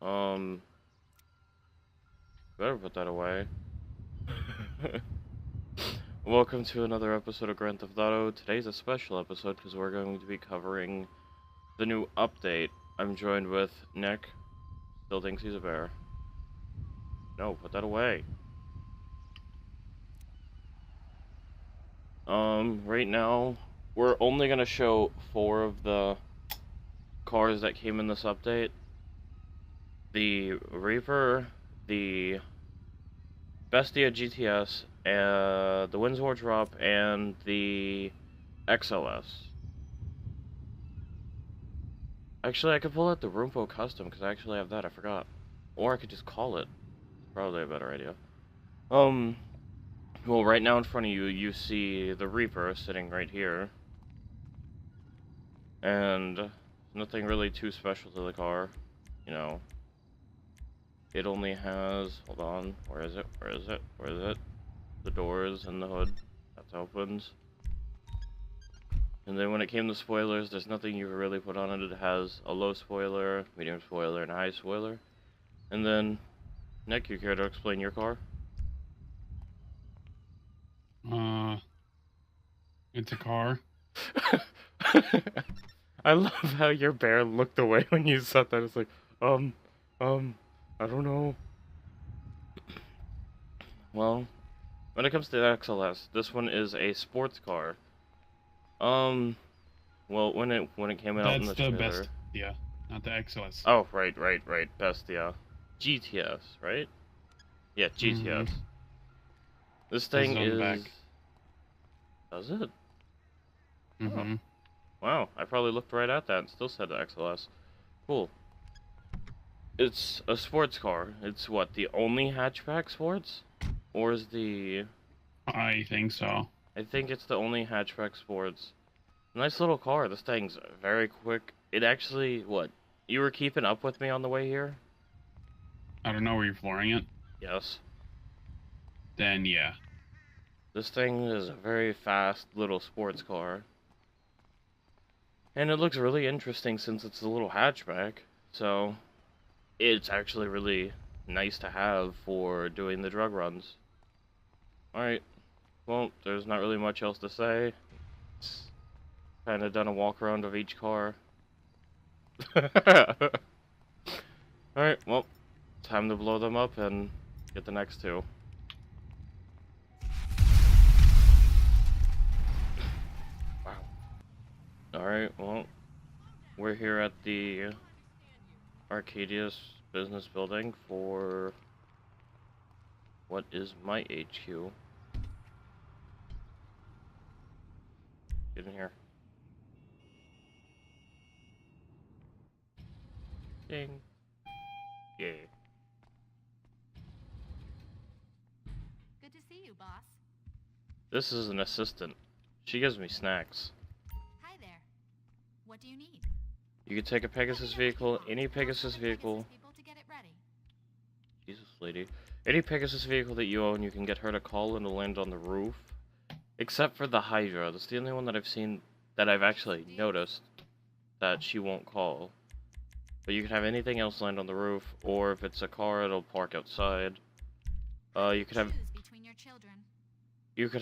Better put that away. Welcome to another episode of Grand Theft Auto. Today's a special episode because we're going to be covering the new update. I'm joined with Nick. Still thinks he's a bear. No, put that away. Right now, we're only gonna show 4 of the cars that came in this update. The Reaper, the Bestia GTS, the Windsor Drop, and the XLS. Actually, I could pull out the Roomfo Custom, because I actually have that, I forgot. Or I could just call it. Probably a better idea. Well, right now in front of you, you see the Reaper sitting right here. And nothing really too special to the car, you know. It only has, hold on, where is it? The doors and the hood, that opens. And then when it came to spoilers, there's nothing you can really put on it. It has a low spoiler, medium spoiler, and a high spoiler. And then, Nick, you care to explain your car? It's a car. I love how your bear looked away when you said that. It's like, I don't know. Well, when it comes to the XLS, this one is a sports car. Well, when it came out in the That's the trailer. best, yeah, not the XLS. Oh, right, Bestia. GTS, right? Yeah, GTS. This thing on the back. Does it? Mm-hmm. Oh. Wow, I probably looked right at that and still said XLS. Cool. It's a sports car. It's what, the only hatchback sports? Or is the... I think so. I think it's the only hatchback sports. Nice little car. This thing's very quick. It actually, what? You were keeping up with me on the way here? I don't know where you're flooring it. Yes. Then, yeah. This thing is a very fast little sports car. And it looks really interesting since it's a little hatchback. So, it's actually really nice to have for doing the drug runs. Alright. Well, there's not really much else to say. It's kind of done a walk around of each car. Alright, well, time to blow them up and get the next 2. Wow. Alright, well, we're here at the Arcadius business building for what is my HQ. Get in here. Ding. Yeah. Good to see you, boss. This is an assistant. She gives me snacks. Hi there. What do you need? You can take a Pegasus vehicle, any Pegasus vehicle. Jesus, lady. Any Pegasus vehicle that you own, you can get her to call and to land on the roof. Except for the Hydra. That's the only one that I've seen, that I've actually noticed, that she won't call. But you can have anything else land on the roof, or if it's a car, it'll park outside. You could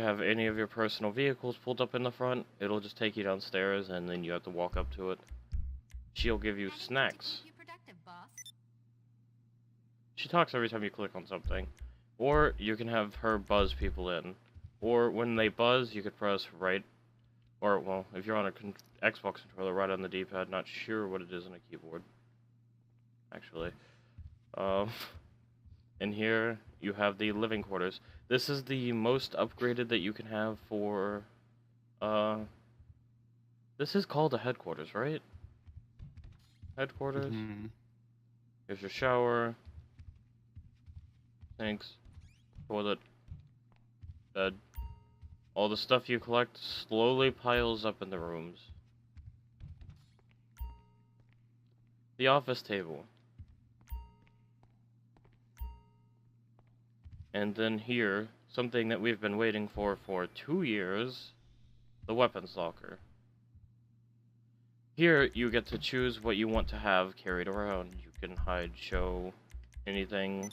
have any of your personal vehicles pulled up in the front. It'll just take you downstairs, and then you have to walk up to it. She'll give you snacks. She talks every time you click on something. Or you can have her buzz people in. Or when they buzz, you could press right. Or, well, if you're on a Xbox controller, right on the D-pad. Not sure what it is on a keyboard, actually. And here you have the living quarters. This is the most upgraded that you can have for, this is called a headquarters, right? Headquarters. Here's your shower. Sinks. Toilet. Bed. All the stuff you collect slowly piles up in the rooms. The office table. And then here, something that we've been waiting for 2 years, the weapons locker. Here, you get to choose what you want to have carried around. You You can hide, show, anything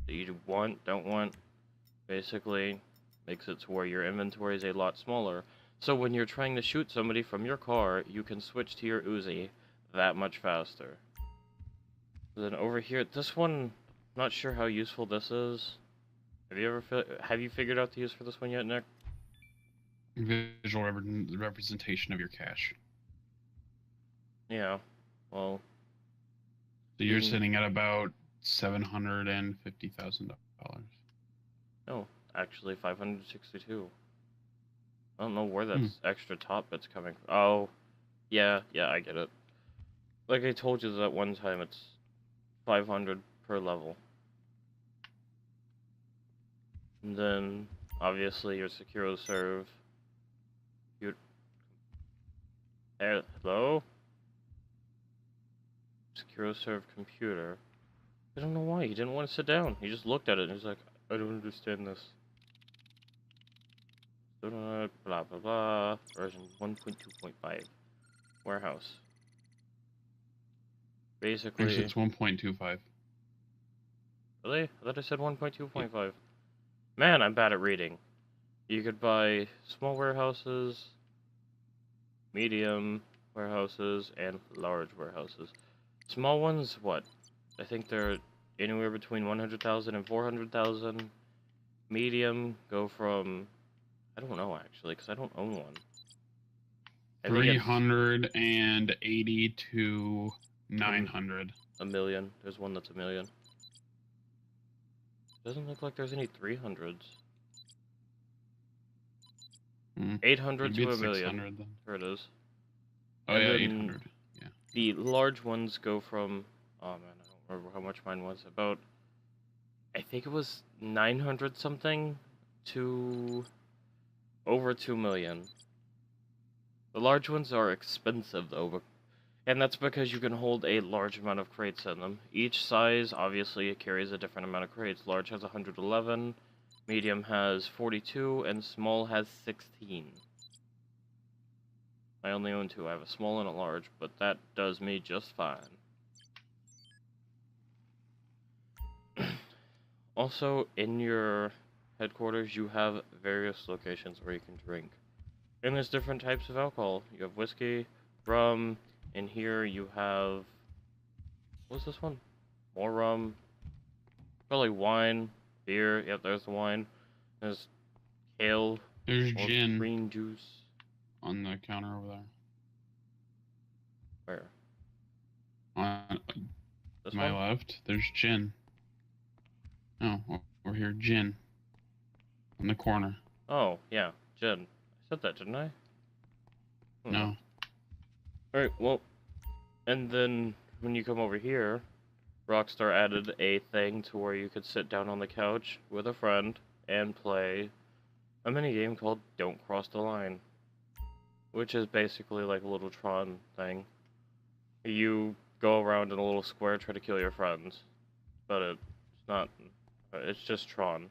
that you want, don't want. Basically, makes it to where your inventory is a lot smaller. So when you're trying to shoot somebody from your car, you can switch to your Uzi that much faster. Then over here, this one, not sure how useful this is. Have you figured out the use for this one yet, Nick? Visual representation of your cash. Yeah, well... So you're sitting at about $750,000. No, actually 562. I don't know where that extra top bit's coming from. Oh, yeah, I get it. Like I told you that one time, it's 500 per level. And then, obviously, your secure serve. Hello? Secure serve computer. I don't know why, he didn't want to sit down. He just looked at it and he's like, I don't understand this. Blah blah blah. Version 1.2.5. Warehouse. Basically. Actually, it's 1.25. Really? I thought I said 1.2.5. Yeah. Man, I'm bad at reading. You could buy small warehouses, medium warehouses, and large warehouses. Small ones, what? I think they're anywhere between 100,000 and 400,000. Medium go from, I don't know actually, because I don't own one. 380 to 900. A million. There's one that's a million. Doesn't look like there's any 300s. 800 Maybe to a it's million. 600 then. There it is. Oh And yeah, then 800. Yeah. The large ones go from, oh man, I don't remember how much mine was. About, I think it was 900 something to over 2 million. The large ones are expensive though, and that's because you can hold a large amount of crates in them. Each size, obviously, it carries a different amount of crates. Large has 111, medium has 42, and small has 16. I only own 2. I have a small and a large, but that does me just fine. Also, in your headquarters, you have various locations where you can drink. And there's different types of alcohol. You have whiskey, rum. In here you have, what's this one? More rum. Probably wine, beer. Yep, there's the wine. There's ale. There's gin green juice. on the counter over there. Where? On This my one? left, there's gin. No, over here, gin. On the corner. Oh, yeah, gin. I said that, didn't I? No. Alright, well, and then when you come over here, Rockstar added a thing to where you could sit down on the couch with a friend and play a minigame called Don't Cross the Line, which is basically like a little Tron thing. You go around in a little square, try to kill your friends, but it's not, it's just Tron.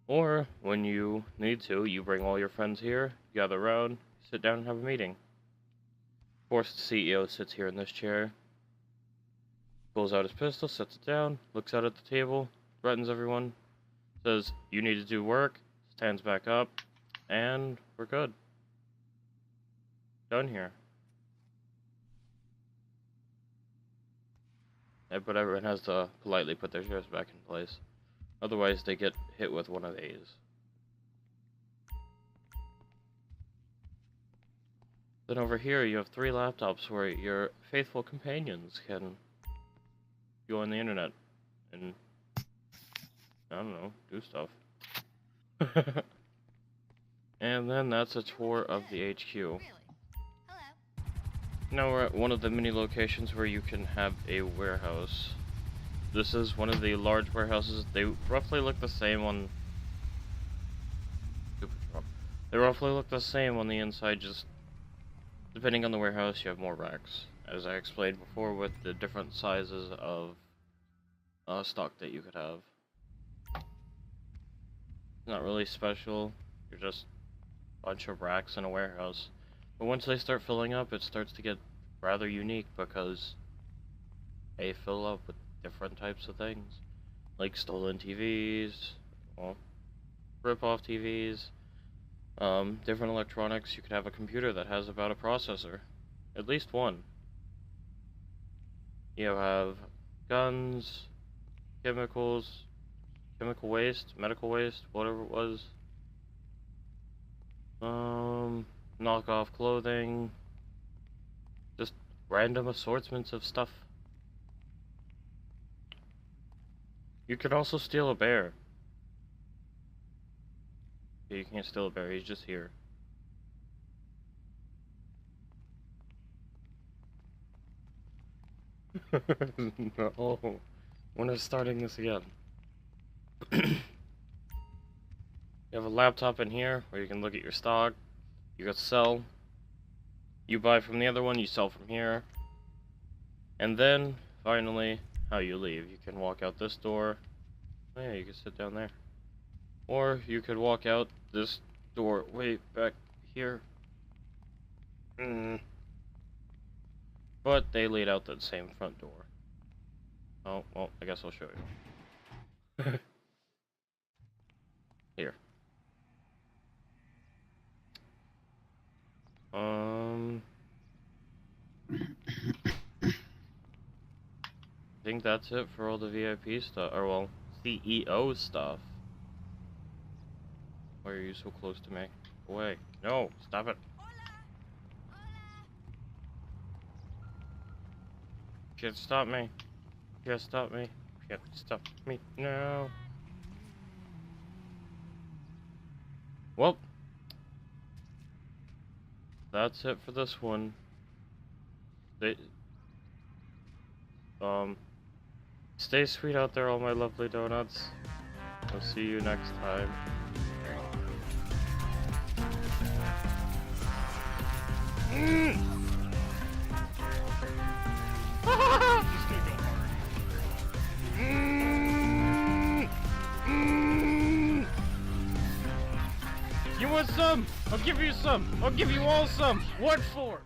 Or, when you need to, you bring all your friends here, gather around, sit down and have a meeting. Of course, the CEO sits here in this chair, pulls out his pistol, sets it down, looks out at the table, threatens everyone, says, you need to do work, stands back up, and we're good. Done here. But everyone has to politely put their chairs back in place. Otherwise, they get hit with one of these. Then over here, you have 3 laptops where your faithful companions can go on the internet and, I don't know, do stuff. And then that's a tour of the HQ. Really? Hello. Now we're at one of the many locations where you can have a warehouse. This is one of the large warehouses. They roughly look the same on... They roughly look the same on the inside, just depending on the warehouse, you have more racks. As I explained before, with the different sizes of stock that you could have. Not really special, you're just a bunch of racks in a warehouse. But once they start filling up, it starts to get rather unique because they fill up with different types of things, like stolen TVs, well, rip-off TVs, different electronics. You could have a computer that has about a processor, at least one. You have guns, chemicals, chemical waste, medical waste, whatever it was. Knockoff clothing, just random assortments of stuff. You could also steal a bear. You can't steal a bear, he's just here. No. When is starting this again? You have a laptop in here where you can look at your stock. You can sell. You buy from the other one, you sell from here. And then, finally, how you leave. You can walk out this door. Oh yeah, you can sit down there. Or you could walk out this door way back here. But they laid out that same front door. Oh, well, I guess I'll show you. Here. I think that's it for all the VIP stuff, or well, CEO stuff. Why are you so close to me? Go away. No, stop it. Can't stop me. Can't stop me. Can't stop me. No. Well, that's it for this one. Stay sweet out there, all my lovely donuts. I'll see you next time. You want some? I'll give you some. I'll give you all some. What for?